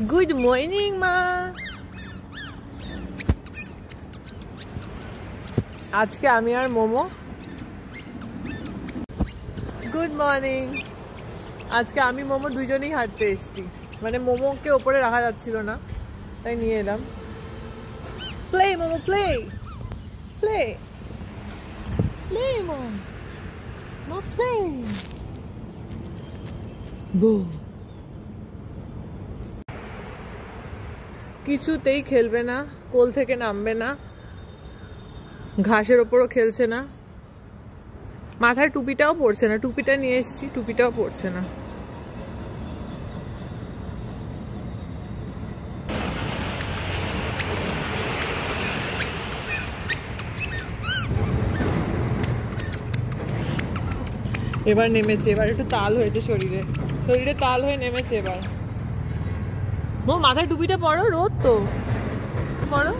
Good morning, মা। আজকে আমি আর মোমো গুড মর্নিং। আজকে আমি মোমো দুইজনেই হাঁটতে এসেছি, মানে মোমোকে ওপরে রাখা যাচ্ছিল না তাই নিয়ে এলাম। Play momo play play play momo play বো। কিছুতেই খেলবে না, কোল থেকে নামবে না, ঘাসের ওপরও খেলছে না, মাথায় টুপিটাও পড়ছে না। টুপিটা নিয়ে এসেছি, টুপিটাও পড়ছে না। এবার নেমেছে, এবার একটু তাল হয়েছে শরীরে, শরীরে তাল হয়ে নেমেছে এবার। মো মাথায় টুপিটা পরো, রোদ তো পরো।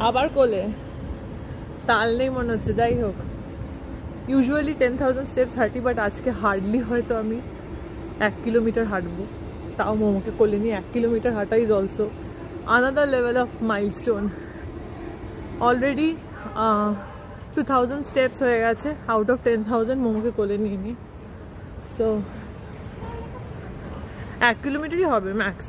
আবার কোলে, তাল নেই মনে হচ্ছে। যাই হোক, ইউজুয়ালি 10,000 স্টেপস হাঁটি, বাট আজকে হার্ডলি হয়তো আমি 1 কিলোমিটার হাঁটবো। তাও মোমোকে কোলে নিয়ে 1 কিলোমিটার হাঁটা is also another level of milestone. Already 2,000 steps হয়ে গেছে আউট অফ 10,000 মোমোকে কোলে নিয়ে। সো 1 কিলোমিটারই হবে ম্যাক্স।